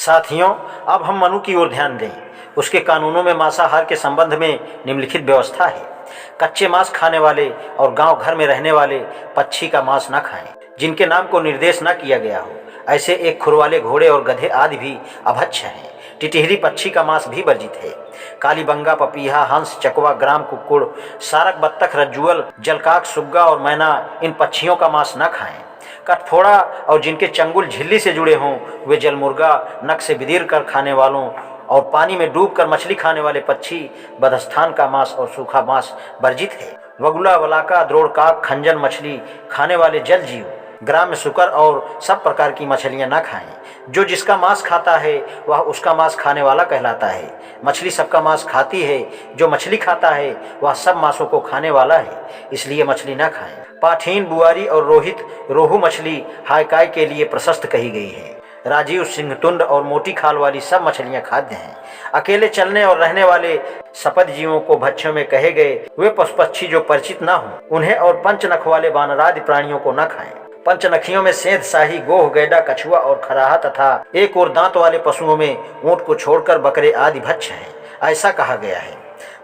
साथियों, अब हम मनु की ओर ध्यान दें। उसके कानूनों में मांसाहार के संबंध में निम्नलिखित व्यवस्था है। कच्चे मांस खाने वाले और गांव घर में रहने वाले पक्षी का मांस न खाएं, जिनके नाम को निर्देश न किया गया हो। ऐसे एक खुर वाले घोड़े और गधे आदि भी अभक्ष्य हैं। टिटहरी पक्षी का मांस भी वर्जित है। कालीबंगा, पपीहा, हंस, चकवा, ग्राम कुक्कुड़, सारक, बत्तख, रज्जुअल, जलकाक, सुग्गा और मैना इन पक्षियों का मांस न खाएं। कठफोड़ा और जिनके चंगुल झिल्ली से जुड़े हों वे जलमुर्गा, नक से बिदीर कर खाने वालों और पानी में डूबकर मछली खाने वाले पक्षी बदस्थान का मांस और सूखा मांस वर्जित है। वगुला, वलाका, द्रोड़काक, खंजन मछली खाने वाले जल जीव, ग्राम में सुकर और सब प्रकार की मछलियां न खाएं। जो जिसका मांस खाता है वह उसका मांस खाने वाला कहलाता है। मछली सबका मांस खाती है। जो मछली खाता है वह सब मांसों को खाने वाला है, इसलिए मछली न खाएं। पाठीन, बुआरी और रोहित रोहू मछली हायकाय के लिए प्रशस्त कही गई है। राजीव, सिंहतुंड और मोटी खाल वाली सब मछलियां खाद्य हैं। अकेले चलने और रहने वाले सपद जीवों को भक्ष्यों में कहे गए वे पशु पक्षी जो परिचित न हों, उन्हें और पंचनख वाले वानरादि प्राणियों को न खाएं। पंचनखियों में सेंध, शाही, गोह, गैडा, कछुआ और खराहा तथा एक और दांत वाले पशुओं में ऊंट को छोड़कर बकरे आदि भक्ष्य हैं, ऐसा कहा गया है।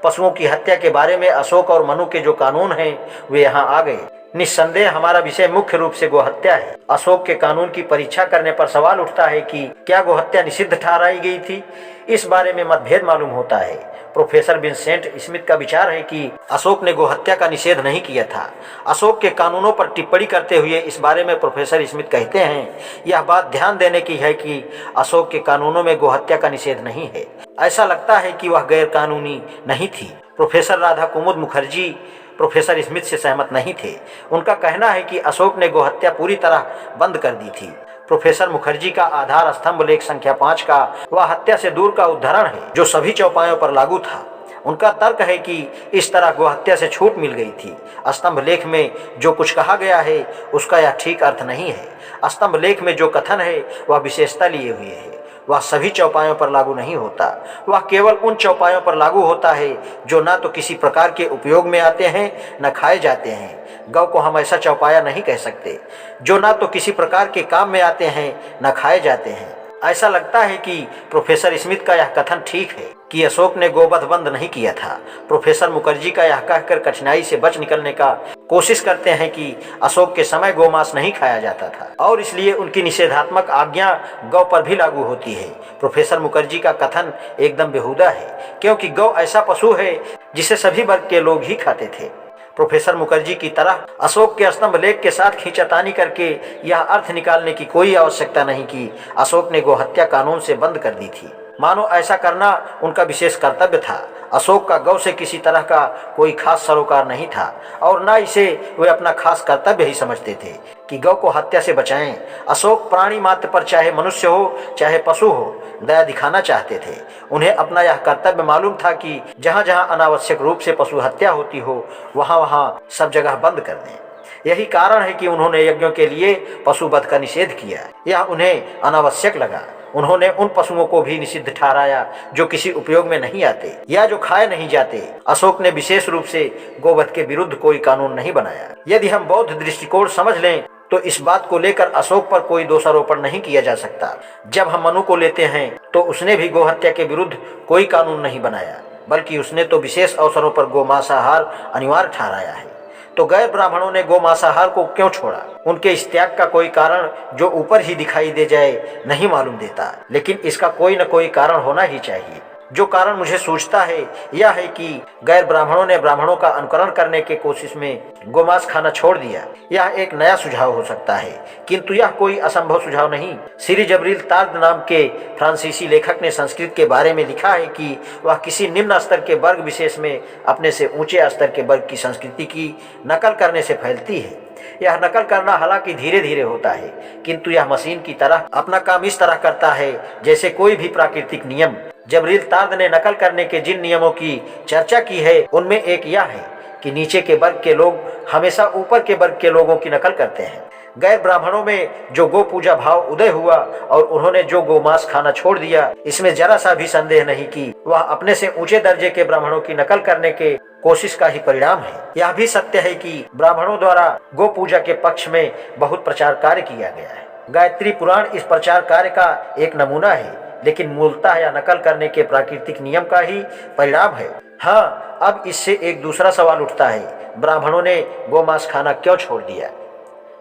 पशुओं की हत्या के बारे में अशोक और मनु के जो कानून हैं वे यहाँ आ गए। निस्संदेह हमारा विषय मुख्य रूप से गोहत्या है। अशोक के कानून की परीक्षा करने पर सवाल उठता है कि क्या गोहत्या निषिद्ध ठहराई गई थी। इस बारे में मतभेद मालूम होता है। प्रोफेसर विंसेंट स्मिथ का विचार है कि अशोक ने गोहत्या का निषेध नहीं किया था। अशोक के कानूनों पर टिप्पणी करते हुए इस बारे में प्रोफेसर स्मिथ कहते हैं, यह बात ध्यान देने की है कि अशोक के कानूनों में गोहत्या का निषेध नहीं है। ऐसा लगता है कि वह गैर कानूनी नहीं थी। प्रोफेसर राधा कुमुद मुखर्जी प्रोफेसर स्मिथ से सहमत नहीं थे। उनका कहना है कि अशोक ने गोहत्या पूरी तरह बंद कर दी थी। प्रोफेसर मुखर्जी का आधार स्तंभ लेख संख्या 5 का वह हत्या से दूर का उदाहरण है जो सभी चौपायों पर लागू था। उनका तर्क है कि इस तरह गोहत्या से छूट मिल गई थी। स्तंभ लेख में जो कुछ कहा गया है उसका यह ठीक अर्थ नहीं है। स्तंभ लेख में जो कथन है वह विशेषता लिए हुए है। वह सभी चौपायों पर लागू नहीं होता। वह केवल उन चौपायों पर लागू होता है जो न तो किसी प्रकार के उपयोग में आते हैं न खाए जाते हैं। गौ को हम ऐसा चौपाया नहीं कह सकते जो न तो किसी प्रकार के काम में आते हैं न खाए जाते हैं। ऐसा लगता है कि प्रोफेसर स्मिथ का यह कथन ठीक है कि अशोक ने गोवध बंद नहीं किया था। प्रोफेसर मुखर्जी का यह कहकर कठिनाई से बच निकलने का कोशिश करते हैं कि अशोक के समय गोमांस नहीं खाया जाता था और इसलिए उनकी निषेधात्मक आज्ञा गौ पर भी लागू होती है। प्रोफेसर मुखर्जी का कथन एकदम बेहुदा है, क्योंकि गौ ऐसा पशु है जिसे सभी वर्ग के लोग ही खाते थे। प्रोफेसर मुखर्जी की तरह अशोक के स्तंभ लेख के साथ खींचातानी करके यह अर्थ निकालने की कोई आवश्यकता नहीं कि अशोक ने गोहत्या कानून से बंद कर दी थी। मानो ऐसा करना उनका विशेष कर्तव्य था। अशोक का गौ से किसी तरह का कोई खास सरोकार नहीं था और न इसे वे अपना खास कर्तव्य ही समझते थे कि गौ को हत्या से बचाएं। अशोक प्राणी मात्र पर, चाहे मनुष्य हो चाहे पशु हो, दया दिखाना चाहते थे। उन्हें अपना यह कर्तव्य मालूम था कि जहाँ जहाँ अनावश्यक रूप से पशु हत्या होती हो वहाँ वहाँ सब जगह बंद कर दें। यही कारण है कि उन्होंने यज्ञों के लिए पशु वध का निषेध किया। यह उन्हें अनावश्यक लगा। उन्होंने उन पशुओं को भी निषिद्ध ठहराया जो किसी उपयोग में नहीं आते या जो खाए नहीं जाते। अशोक ने विशेष रूप से गोवध के विरुद्ध कोई कानून नहीं बनाया। यदि हम बौद्ध दृष्टिकोण समझ लें तो इस बात को लेकर अशोक पर कोई दोषारोपण नहीं किया जा सकता। जब हम मनु को लेते हैं तो उसने भी गोहत्या के विरुद्ध कोई कानून नहीं बनाया, बल्कि उसने तो विशेष अवसरों पर गोमांसाहार अनिवार्य ठहराया है। तो गैर ब्राह्मणों ने गोमांसाहार को क्यों छोड़ा? उनके इस त्याग का कोई कारण जो ऊपर ही दिखाई दे जाए नहीं मालूम देता, लेकिन इसका कोई न कोई कारण होना ही चाहिए। जो कारण मुझे सूझता है यह है कि गैर ब्राह्मणों ने ब्राह्मणों का अनुकरण करने की कोशिश में गोमांस खाना छोड़ दिया। यह एक नया सुझाव हो सकता है, किंतु यह कोई असंभव सुझाव नहीं। श्री जबरील तार्द नाम के फ्रांसीसी लेखक ने संस्कृत के बारे में लिखा है कि वह किसी निम्न स्तर के वर्ग विशेष में अपने से ऊंचे स्तर के वर्ग की संस्कृति की नकल करने से फैलती है। यह नकल करना हालांकि धीरे धीरे होता है, किंतु यह मशीन की तरह अपना काम इस तरह करता है जैसे कोई भी प्राकृतिक नियम। जबरील तार्द ने नकल करने के जिन नियमों की चर्चा की है उनमें एक यह है कि नीचे के वर्ग के लोग हमेशा ऊपर के वर्ग के लोगों की नकल करते हैं। गैर ब्राह्मणों में जो गो पूजा भाव उदय हुआ और उन्होंने जो गोमांस खाना छोड़ दिया, इसमें जरा सा भी संदेह नहीं कि वह अपने से ऊंचे दर्जे के ब्राह्मणों की नकल करने के कोशिश का ही परिणाम है। यह भी सत्य है कि ब्राह्मणों द्वारा गो पूजा के पक्ष में बहुत प्रचार कार्य किया गया है। गायत्री पुराण इस प्रचार कार्य का एक नमूना है, लेकिन मूलतः या नकल करने के प्राकृतिक नियम का ही परिणाम है। हाँ, अब इससे एक दूसरा सवाल उठता है, ब्राह्मणों ने गोमांस खाना क्यों छोड़ दिया?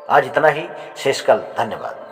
आज इतना ही, शेष कल। धन्यवाद।